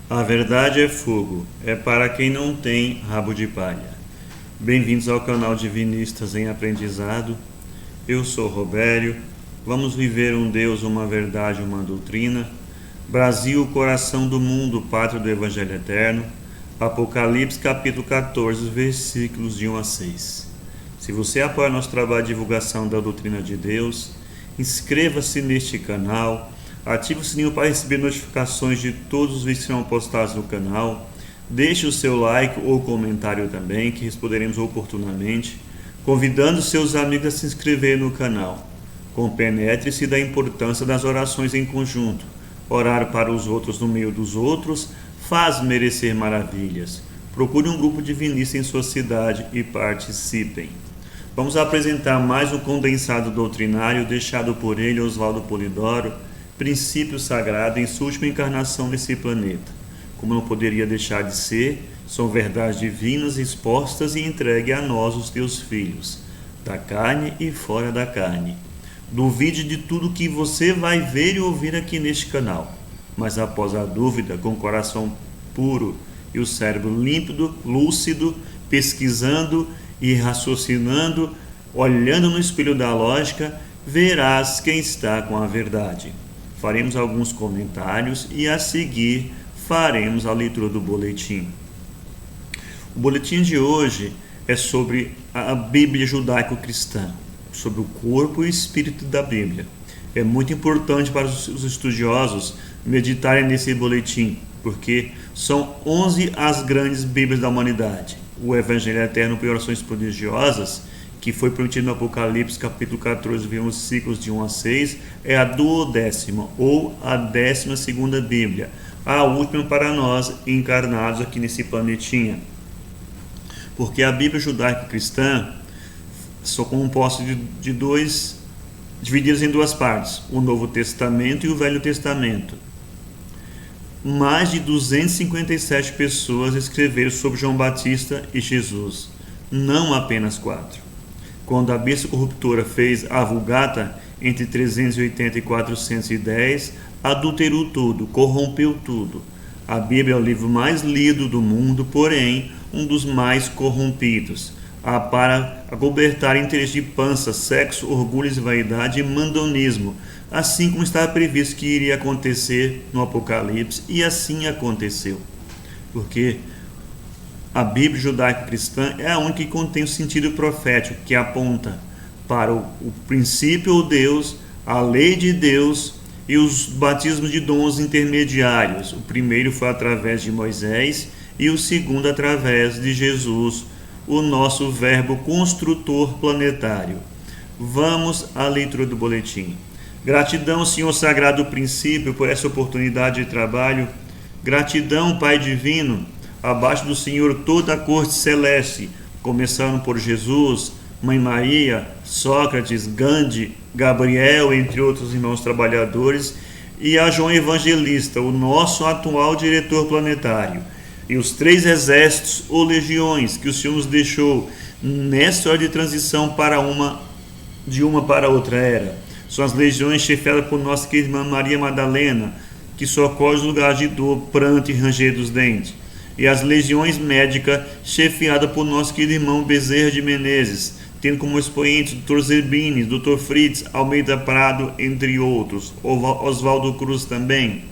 A verdade é fogo, é para quem não tem rabo de palha. Bem-vindos ao canal Divinistas em Aprendizado. Eu sou Robério. Vamos viver um Deus, uma verdade, uma doutrina. Brasil, coração do mundo, pátria do Evangelho Eterno. Apocalipse, capítulo 14, versículos de 1 a 6. Se você apoia nosso trabalho de divulgação da doutrina de Deus, inscreva-se neste canal. Ative o sininho para receber notificações de todos os vídeos que serão postados no canal. Deixe o seu like ou comentário também, que responderemos oportunamente. Convidando seus amigos a se inscrever no canal. Compenetre-se da importância das orações em conjunto. Orar para os outros no meio dos outros faz merecer maravilhas. Procure um grupo divinista em sua cidade e participem. Vamos apresentar mais um condensado doutrinário deixado por ele, Oswaldo Polidoro, princípio sagrado em sua última encarnação nesse planeta. Como não poderia deixar de ser, são verdades divinas expostas e entregue a nós, os teus filhos, da carne e fora da carne. Duvide de tudo que você vai ver e ouvir aqui neste canal, mas após a dúvida, com o coração puro e o cérebro límpido, lúcido, pesquisando e raciocinando, olhando no espelho da lógica, verás quem está com a verdade. Faremos alguns comentários e a seguir faremos a leitura do boletim. O boletim de hoje é sobre a Bíblia judaico-cristã, sobre o corpo e o espírito da Bíblia. É muito importante para os estudiosos meditarem nesse boletim, porque são 11 as grandes Bíblias da humanidade. O Evangelho Eterno por Orações Prodigiosas, que foi prometido no Apocalipse, capítulo 14, versículos de 1 a 6, é a 12ª ou a 12ª Bíblia, a última para nós encarnados aqui nesse planetinha. Porque a Bíblia judaico-cristã são compostas de divididas em duas partes, o Novo Testamento e o Velho Testamento. Mais de 257 pessoas escreveram sobre João Batista e Jesus, não apenas 4. Quando a besta corruptora fez a Vulgata, entre 380 e 410, adulterou tudo, corrompeu tudo. A Bíblia é o livro mais lido do mundo, porém, um dos mais corrompidos. Para acobertar interesse de pança, sexo, orgulhos e vaidade e mandonismo, assim como estava previsto que iria acontecer no Apocalipse, e assim aconteceu. Porque a Bíblia judaico-cristã é a única que contém o sentido profético, que aponta para o princípio ou Deus, a lei de Deus e os batismos de dons intermediários. O primeiro foi através de Moisés e o segundo através de Jesus, o nosso verbo construtor planetário. Vamos à leitura do boletim. Gratidão, Senhor Sagrado Princípio, por essa oportunidade de trabalho. Gratidão, Pai Divino, abaixo do Senhor toda a corte celeste, começando por Jesus, Mãe Maria, Sócrates, Gandhi, Gabriel, entre outros irmãos trabalhadores, e a João Evangelista, o nosso atual diretor planetário, e os 3 exércitos ou legiões que o Senhor nos deixou nessa hora de transição de uma para outra era. São as legiões chefiadas por nossa querida irmã Maria Madalena, que socorre os lugares de dor, pranto e ranger dos dentes. E as legiões médicas chefiadas por nosso querido irmão Bezerra de Menezes, tendo como expoentes Dr. Zerbini, Dr. Fritz, Almeida Prado, entre outros, Oswaldo Cruz também.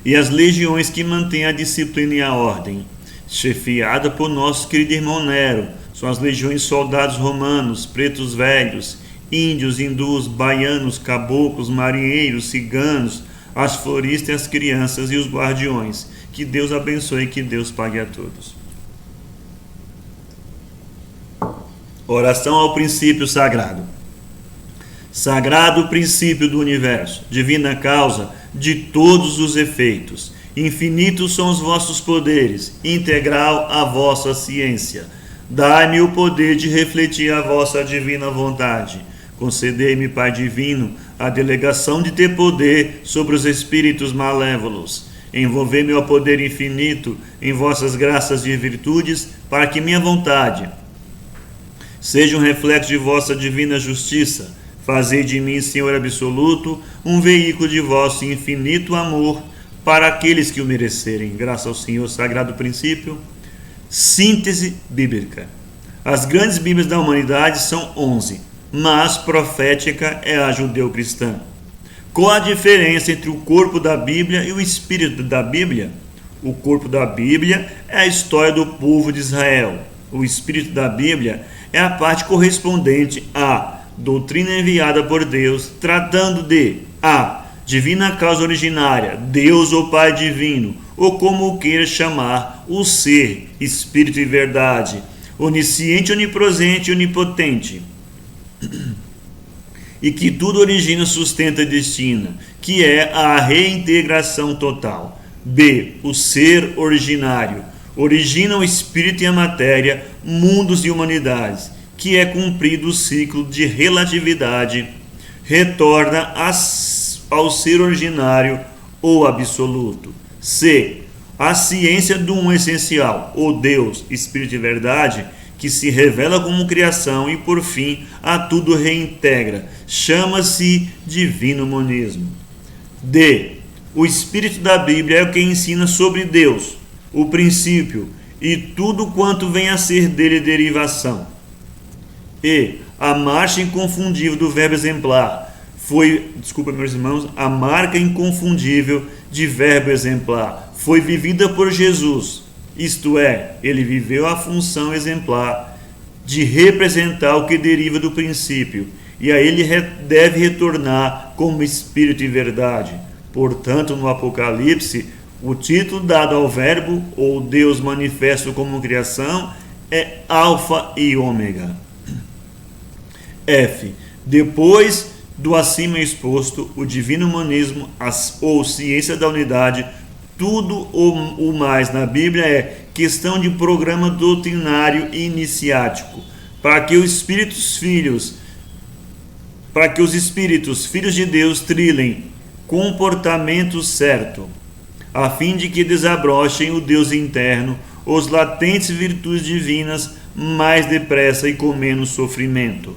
E as legiões que mantêm a disciplina e a ordem, chefiada por nosso querido irmão Nero, são as legiões soldados romanos, pretos velhos, índios, hindus, baianos, caboclos, marinheiros, ciganos, as floristas, as crianças e os guardiões. Que Deus abençoe e que Deus pague a todos. Oração ao princípio sagrado. Sagrado princípio do universo, divina causa de todos os efeitos. Infinitos são os vossos poderes, integral a vossa ciência. Dai-me o poder de refletir a vossa divina vontade. Concedei-me, Pai Divino, a delegação de ter poder sobre os espíritos malévolos. Envolver-me ao poder infinito em vossas graças e virtudes, para que minha vontade seja um reflexo de vossa divina justiça. Fazei de mim, Senhor absoluto, um veículo de vosso infinito amor, para aqueles que o merecerem. Graças ao Senhor, sagrado princípio. Síntese bíblica. As grandes Bíblias da humanidade são 11, mas profética é a judeu-cristã. Qual a diferença entre o corpo da Bíblia e o espírito da Bíblia? O corpo da Bíblia é a história do povo de Israel. O espírito da Bíblia é a parte correspondente à doutrina enviada por Deus, tratando de a divina causa originária, Deus ou Pai divino, ou como o queira chamar, o ser, espírito e verdade, onisciente, onipresente e onipotente, e que tudo origina, sustenta e destina, que é a reintegração total. B. O ser originário, origina o espírito e a matéria, mundos e humanidades, que é cumprido o ciclo de relatividade, retorna ao ser originário ou absoluto. C. A ciência do um essencial, o Deus, Espírito e Verdade, que se revela como criação e, por fim, a tudo reintegra. Chama-se Divino Monismo. D. O Espírito da Bíblia é o que ensina sobre Deus, o princípio e tudo quanto vem a ser dele derivação. E. A marcha inconfundível do verbo exemplar. Meus irmãos, a marca inconfundível de verbo exemplar foi vivida por Jesus, isto é, ele viveu a função exemplar de representar o que deriva do princípio, e a ele deve retornar como Espírito e Verdade. Portanto, no Apocalipse, o título dado ao verbo, ou Deus manifesto como criação, é Alfa e Ômega. F. Depois do acima exposto, o divino humanismo ou ciência da unidade, tudo o mais na Bíblia é questão de programa doutrinário e iniciático, para que os espíritos filhos de Deus trilhem comportamento certo, a fim de que desabrochem o Deus interno, os latentes virtudes divinas mais depressa e com menos sofrimento.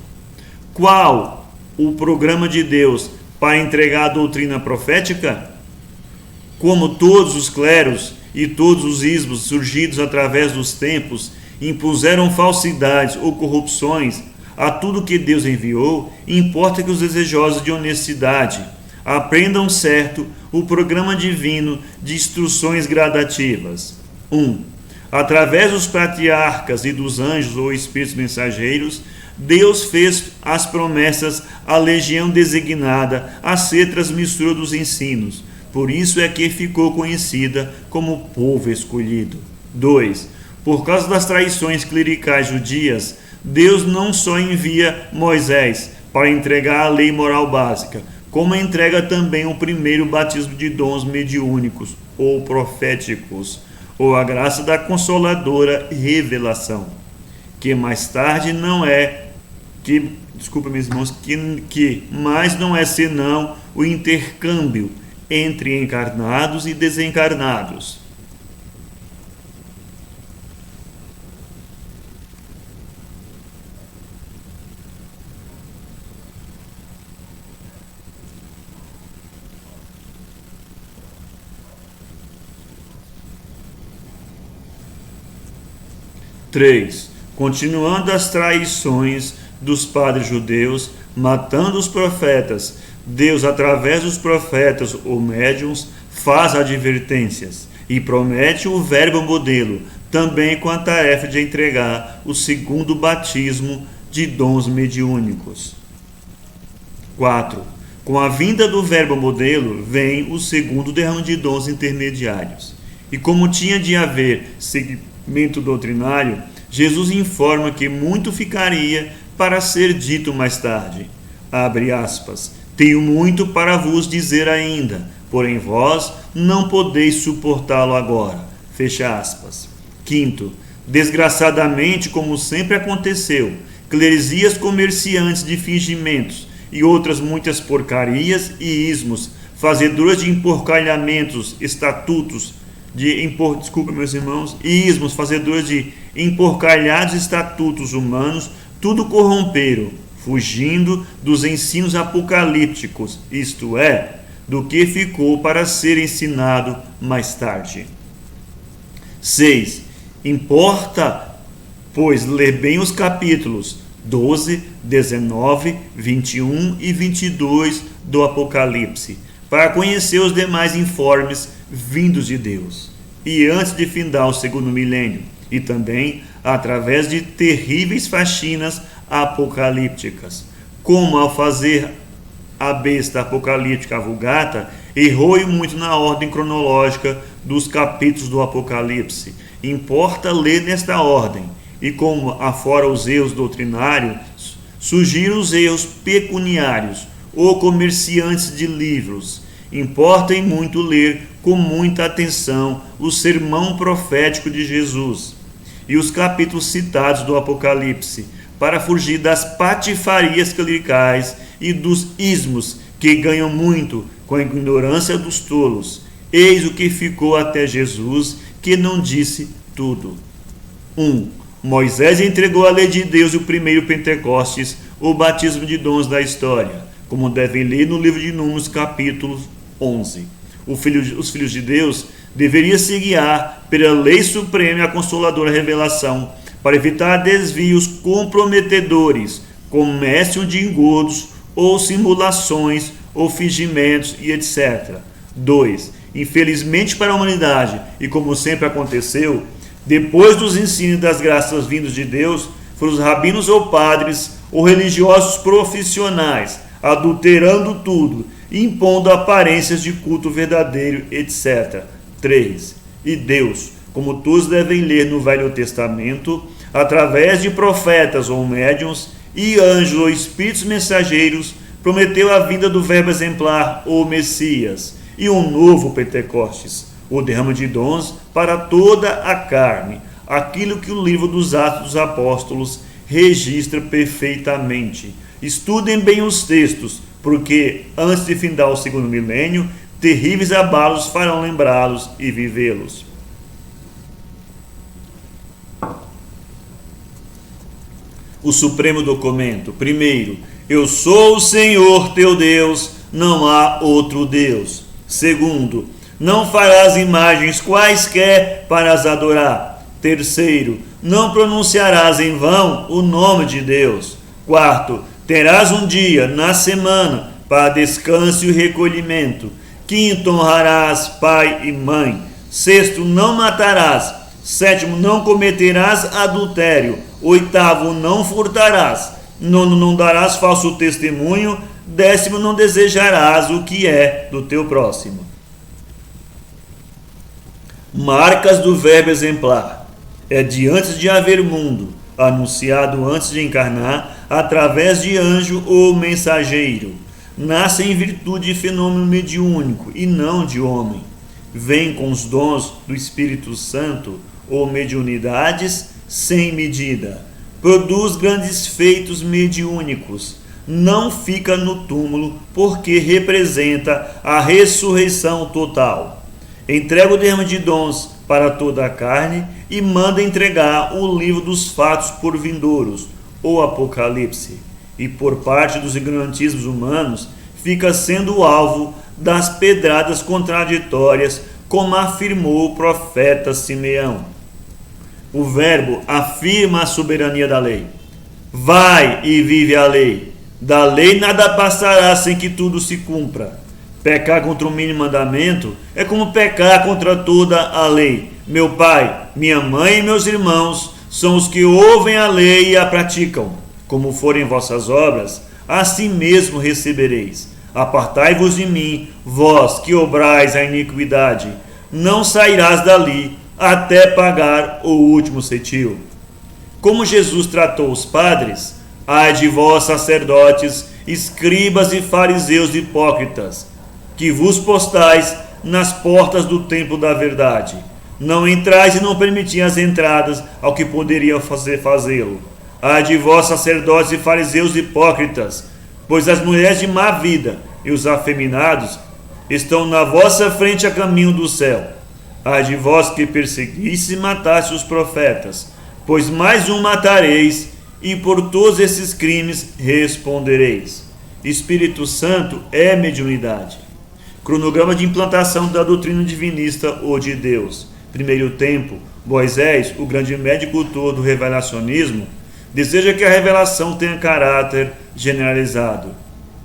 Qual o programa de Deus para entregar a doutrina profética? Como todos os cleros e todos os ismos surgidos através dos tempos impuseram falsidades ou corrupções a tudo que Deus enviou, importa que os desejosos de honestidade aprendam certo o programa divino de instruções gradativas. 1. Através dos patriarcas e dos anjos ou espíritos mensageiros, Deus fez as promessas à legião designada a ser transmissora dos ensinos. Por isso é que ficou conhecida como povo escolhido. 2. Por causa das traições clericais judias, Deus não só envia Moisés para entregar a lei moral básica, como entrega também o primeiro batismo de dons mediúnicos ou proféticos, ou a graça da consoladora revelação, que mais tarde não é meus irmãos, que mais não é senão o intercâmbio entre encarnados e desencarnados. Três. Continuando as traições dos padres judeus, matando os profetas, Deus, através dos profetas ou médiuns, faz advertências e promete o verbo modelo, também com a tarefa de entregar o segundo batismo de dons mediúnicos. 4. Com a vinda do verbo modelo, vem o segundo derrame de dons intermediários. E como tinha de haver segmento doutrinário, Jesus informa que muito ficaria para ser dito mais tarde. Abre aspas. Tenho muito para vos dizer ainda, porém vós não podeis suportá-lo agora. Fecha aspas. 5. Desgraçadamente, como sempre aconteceu, clerizias comerciantes de fingimentos e outras muitas porcarias e ismos, fazedoras de emporcalhamentos, estatutos, ismos, fazedores de emporcalhados estatutos humanos, tudo corromperam, fugindo dos ensinos apocalípticos, isto é, do que ficou para ser ensinado mais tarde. 6. Importa, pois, ler bem os capítulos 12, 19, 21 e 22 do Apocalipse, para conhecer os demais informes vindos de Deus, e antes de findar o segundo milênio, e também através de terríveis faxinas apocalípticas, como ao fazer a besta apocalíptica Vulgata, errou muito na ordem cronológica dos capítulos do Apocalipse. Importa ler nesta ordem, e como afora os erros doutrinários, surgiram os erros pecuniários ou comerciantes de livros. Importa em muito ler com muita atenção o sermão profético de Jesus e os capítulos citados do Apocalipse, para fugir das patifarias clericais e dos ismos que ganham muito com a ignorância dos tolos. Eis o que ficou até Jesus, que não disse tudo. 1. Moisés entregou a lei de Deus e o primeiro Pentecostes, o batismo de dons da história, como devem ler no livro de Números, capítulo 11. Os filhos de Deus deveriam se guiar pela lei suprema e a consoladora revelação, para evitar desvios comprometedores, comércio de engodos ou simulações ou fingimentos e etc. 2. Infelizmente para a humanidade, e como sempre aconteceu, depois dos ensinos das graças vindos de Deus, foram os rabinos ou padres ou religiosos profissionais, adulterando tudo, impondo aparências de culto verdadeiro, etc. 3. E Deus, como todos devem ler no Velho Testamento, através de profetas ou médiuns e anjos ou espíritos mensageiros, prometeu a vinda do Verbo exemplar ou Messias e um novo Pentecostes, o derrame de dons para toda a carne, aquilo que o livro dos Atos dos Apóstolos registra perfeitamente. Estudem bem os textos, porque antes de findar o segundo milênio, terríveis abalos farão lembrá-los e vivê-los. O Supremo Documento. Primeiro, eu sou o Senhor teu Deus, não há outro Deus. Segundo, não farás imagens quaisquer para as adorar. Terceiro, não pronunciarás em vão o nome de Deus. Quarto, terás um dia na semana para descanso e recolhimento. Quinto, honrarás pai e mãe. Sexto, não matarás. Sétimo, não cometerás adultério. Oitavo, não furtarás. Nono, não darás falso testemunho. Décimo, não desejarás o que é do teu próximo. Marcas do Verbo exemplar. É de antes de haver mundo, anunciado antes de encarnar, através de anjo ou mensageiro. Nasce em virtude de fenômeno mediúnico e não de homem. Vem com os dons do Espírito Santo ou mediunidades sem medida. Produz grandes feitos mediúnicos. Não fica no túmulo porque representa a ressurreição total. Entrega o derrame de dons para toda a carne e manda entregar o livro dos fatos por vindouros, ou Apocalipse, e por parte dos ignorantismos humanos fica sendo o alvo das pedradas contraditórias, como afirmou o profeta Simeão. O Verbo afirma a soberania da lei. Vai e vive a lei. Da lei nada passará sem que tudo se cumpra. Pecar contra o mínimo mandamento é como pecar contra toda a lei. Meu pai, minha mãe e meus irmãos são os que ouvem a lei e a praticam. Como forem vossas obras, assim mesmo recebereis. Apartai-vos de mim, vós que obrais a iniquidade. Não sairás dali até pagar o último cetil. Como Jesus tratou os padres, ai de vós, sacerdotes, escribas e fariseus hipócritas, que vos postais nas portas do templo da verdade. Não entrais e não permitis as entradas ao que poderiam fazê-lo. Ai de vós, sacerdotes e fariseus hipócritas, pois as mulheres de má vida e os afeminados estão na vossa frente a caminho do céu. Ai de vós que perseguistes e matastes os profetas, pois mais um matareis, e por todos esses crimes respondereis. Espírito Santo é mediunidade. Cronograma de implantação da doutrina divinista ou de Deus. Primeiro tempo, Moisés, o grande médico do revelacionismo, deseja que a revelação tenha caráter generalizado.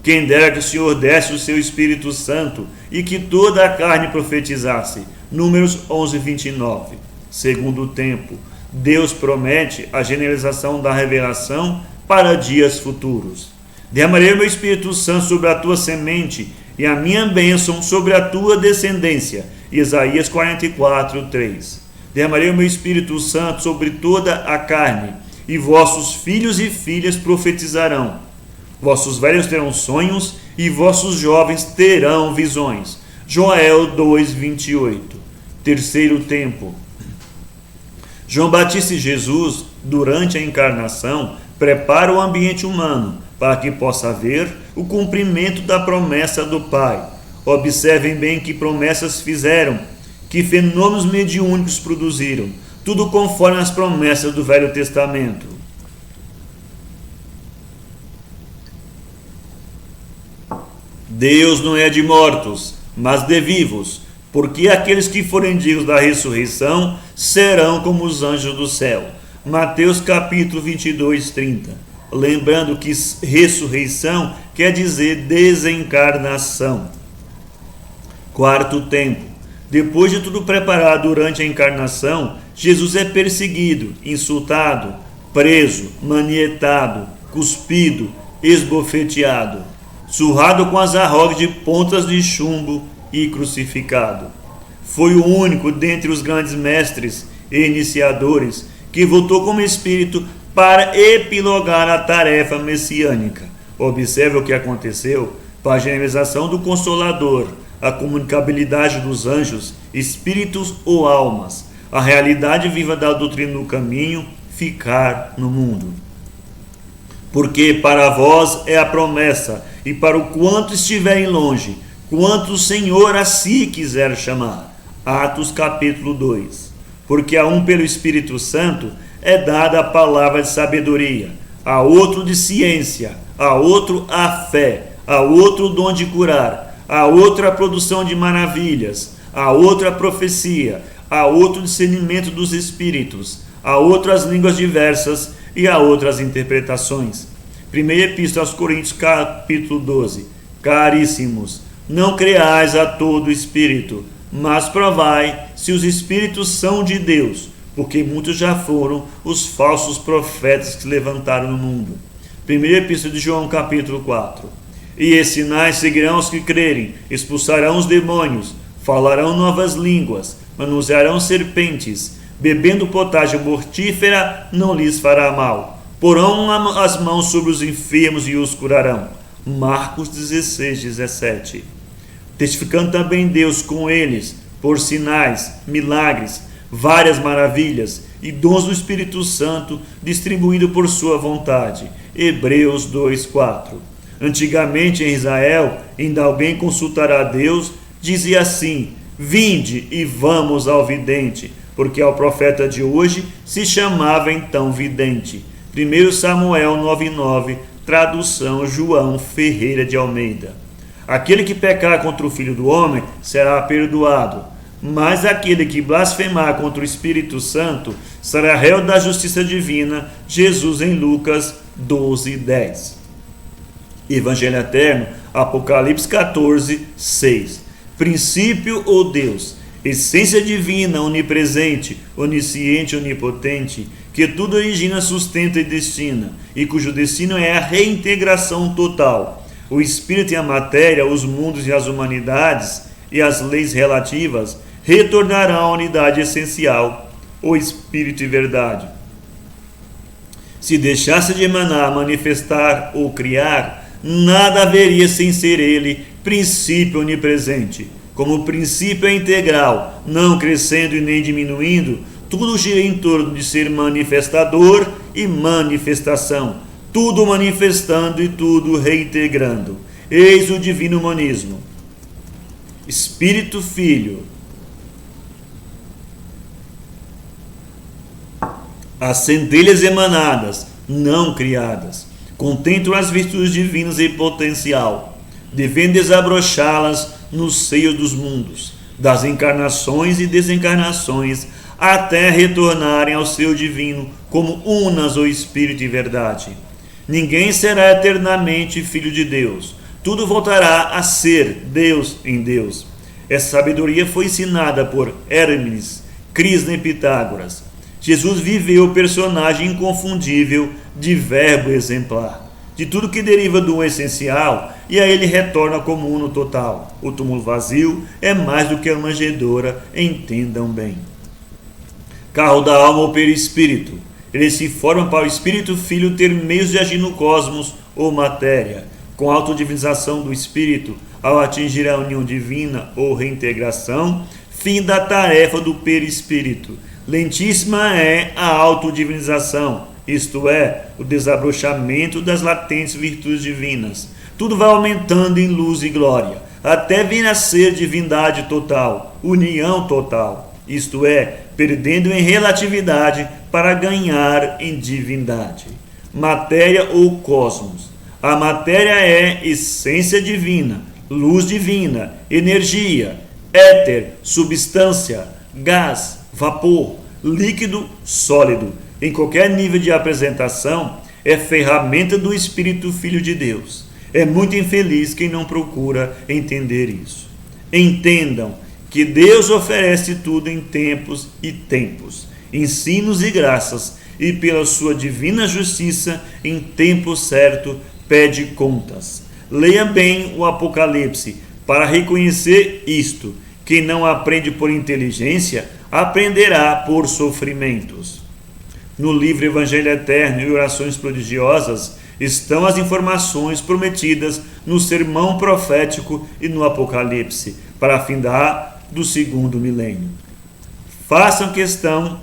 Quem dera que o Senhor desse o seu Espírito Santo e que toda a carne profetizasse. Números 11, 29. Segundo tempo, Deus promete a generalização da revelação para dias futuros. Derramarei o meu Espírito Santo sobre a tua semente e a minha bênção sobre a tua descendência. Isaías 44, 3. Derramarei o meu Espírito Santo sobre toda a carne, e vossos filhos e filhas profetizarão. Vossos velhos terão sonhos, e vossos jovens terão visões. Joel 2, 28. Terceiro tempo. João Batista e Jesus, durante a encarnação, prepara o ambiente humano para que possa haver o cumprimento da promessa do Pai. Observem bem que promessas fizeram, que fenômenos mediúnicos produziram, tudo conforme as promessas do Velho Testamento. Deus não é de mortos, mas de vivos, porque aqueles que forem dignos da ressurreição serão como os anjos do céu. Mateus capítulo 22, 30. Lembrando que ressurreição quer dizer desencarnação. Quarto tempo. Depois de tudo preparado durante a encarnação, Jesus é perseguido, insultado, preso, manietado, cuspido, esbofeteado, surrado com as arrogas de pontas de chumbo e crucificado. Foi o único dentre os grandes mestres e iniciadores que voltou como espírito para epilogar a tarefa messiânica. Observe o que aconteceu para a generalização do Consolador, a comunicabilidade dos anjos, espíritos ou almas, a realidade viva da doutrina no caminho, ficar no mundo. Porque para vós é a promessa, e para o quanto estiverem longe, quanto o Senhor a si quiser chamar. Atos capítulo 2. Porque a um pelo Espírito Santo é dada a palavra de sabedoria, a outro de ciência, a outro a fé, a outro o dom de curar, a outro a produção de maravilhas, a outro a profecia, a outro o discernimento dos espíritos, a outro as línguas diversas e a outro as interpretações. Primeira Epístola aos Coríntios capítulo 12. Caríssimos, não creais a todo espírito, mas provai se os espíritos são de Deus, porque muitos já foram os falsos profetas que se levantaram no mundo. Primeira Epístola de João capítulo 4. E esses sinais seguirão os que crerem, expulsarão os demônios, falarão novas línguas, manusearão serpentes, bebendo potagem mortífera não lhes fará mal. Porão as mãos sobre os enfermos e os curarão. Marcos 16, 17. Testificando também Deus com eles, por sinais, milagres, várias maravilhas e dons do Espírito Santo, distribuído por sua vontade. Hebreus 2, 4. Antigamente em Israel, ainda alguém consultará a Deus, dizia assim: vinde e vamos ao vidente, porque ao profeta de hoje se chamava então vidente. 1 Samuel 9,9, tradução João Ferreira de Almeida. Aquele que pecar contra o Filho do Homem será perdoado, mas aquele que blasfemar contra o Espírito Santo será réu da justiça divina. Jesus em Lucas 12, 10. Evangelho Eterno, Apocalipse 14, 6. Princípio ou Deus, essência divina, onipresente, onisciente, onipotente, que tudo origina, sustenta e destina, e cujo destino é a reintegração total. O espírito e a matéria, os mundos e as humanidades e as leis relativas retornarão à unidade essencial, o espírito e verdade. Se deixasse de emanar, manifestar ou criar, nada haveria sem ser ele princípio onipresente. Como princípio é integral, não crescendo e nem diminuindo, tudo gira em torno de ser manifestador e manifestação, tudo manifestando e tudo reintegrando. Eis o divino humanismo. Espírito Filho. As centelhas emanadas, não criadas, contemplam as virtudes divinas em potencial, devendo desabrochá-las nos seios dos mundos, das encarnações e desencarnações, até retornarem ao seu divino como unas o Espírito e verdade. Ninguém será eternamente filho de Deus. Tudo voltará a ser Deus em Deus. Essa sabedoria foi ensinada por Hermes, Crisna e Pitágoras. Jesus viveu o personagem inconfundível de verbo exemplar, de tudo que deriva do essencial, e a ele retorna como uno total. O túmulo vazio é mais do que a manjedoura, entendam bem. Carro da alma ou perispírito. Ele se forma para o Espírito Filho ter meios de agir no cosmos ou matéria, com a autodivinização do Espírito, ao atingir a união divina ou reintegração, fim da tarefa do perispírito. Lentíssima é a autodivinização, isto é, o desabrochamento das latentes virtudes divinas. Tudo vai aumentando em luz e glória, até vir a ser divindade total, união total, isto é, perdendo em relatividade para ganhar em divindade. Matéria ou cosmos. A matéria é essência divina, luz divina, energia, éter, substância, gás, vapor, líquido, sólido. Em qualquer nível de apresentação, é ferramenta do Espírito Filho de Deus. É muito infeliz quem não procura entender isso. Entendam que Deus oferece tudo em tempos e tempos, ensinos e graças, e pela sua divina justiça, em tempo certo, pede contas. Leia bem o Apocalipse para reconhecer isto. Quem não aprende por inteligência, aprenderá por sofrimentos. No livro Evangelho Eterno e Orações Prodigiosas estão as informações prometidas no sermão profético e no Apocalipse, para a findar do segundo milênio. Façam questão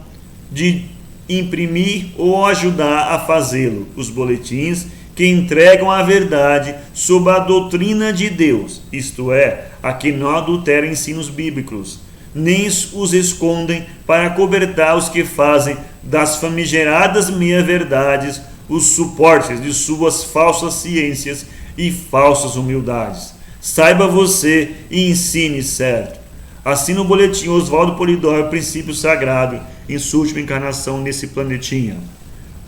de imprimir ou ajudar a fazê-lo os boletins que entregam a verdade sobre a doutrina de Deus, isto é, a que não adultera ensinos bíblicos, nem os escondem para cobertar os que fazem das famigeradas meia-verdades os suportes de suas falsas ciências e falsas humildades. Saiba você e ensine certo. Assim no boletim Oswaldo Polidoro, Princípio Sagrado, em sua última encarnação nesse planetinha.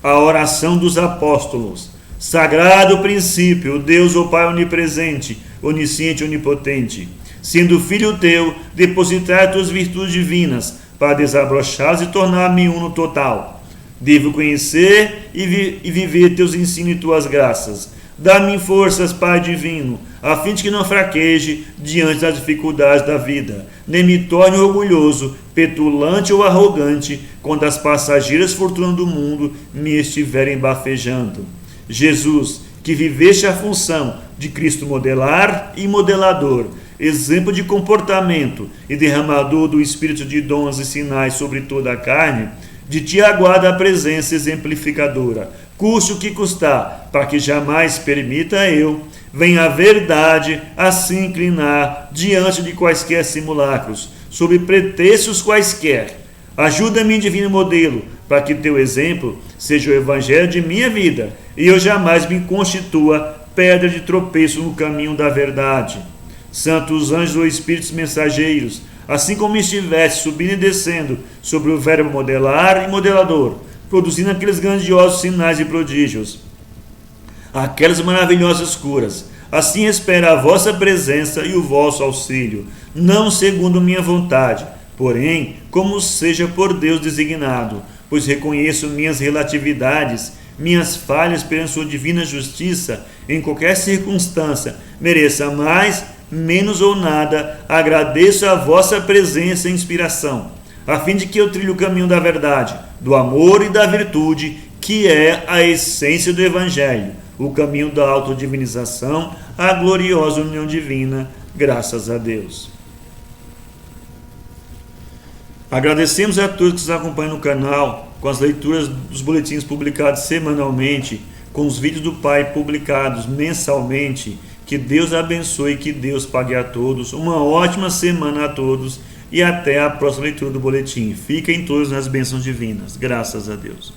A oração dos apóstolos. Sagrado princípio, Deus o Pai onipresente, onisciente e onipotente, sendo filho teu, depositar tuas virtudes divinas, para desabrochá-las e tornar-me uno total. Devo conhecer e viver teus ensinos e tuas graças. Dá-me forças, Pai divino, a fim de que não fraqueje diante das dificuldades da vida, nem me torne orgulhoso, petulante ou arrogante, quando as passageiras fortunas do mundo me estiverem bafejando. Jesus, que viveste a função de Cristo modelar e modelador, exemplo de comportamento e derramador do Espírito de dons e sinais sobre toda a carne, de ti aguarda a presença exemplificadora, custe o que custar, para que jamais permita eu, venha a verdade a se inclinar diante de quaisquer simulacros, sob pretextos quaisquer. Ajuda-me, divino modelo, para que teu exemplo seja o evangelho de minha vida, e eu jamais me constitua pedra de tropeço no caminho da verdade. Santos anjos ou espíritos mensageiros, assim como estivesse subindo e descendo sobre o verbo modelar e modelador, produzindo aqueles grandiosos sinais e prodígios, aquelas maravilhosas curas, assim espero a vossa presença e o vosso auxílio, não segundo minha vontade, porém, como seja por Deus designado, pois reconheço minhas relatividades, minhas falhas perante sua divina justiça, em qualquer circunstância, mereça mais, menos ou nada, agradeço a vossa presença e inspiração, a fim de que eu trilhe o caminho da verdade, do amor e da virtude, que é a essência do Evangelho, o caminho da autodivinização, a gloriosa união divina, graças a Deus. Agradecemos a todos que nos acompanham no canal, com as leituras dos boletins publicados semanalmente, com os vídeos do Pai publicados mensalmente. Que Deus abençoe e que Deus pague a todos. Uma ótima semana a todos e até a próxima leitura do boletim. Fiquem todos nas bênçãos divinas. Graças a Deus.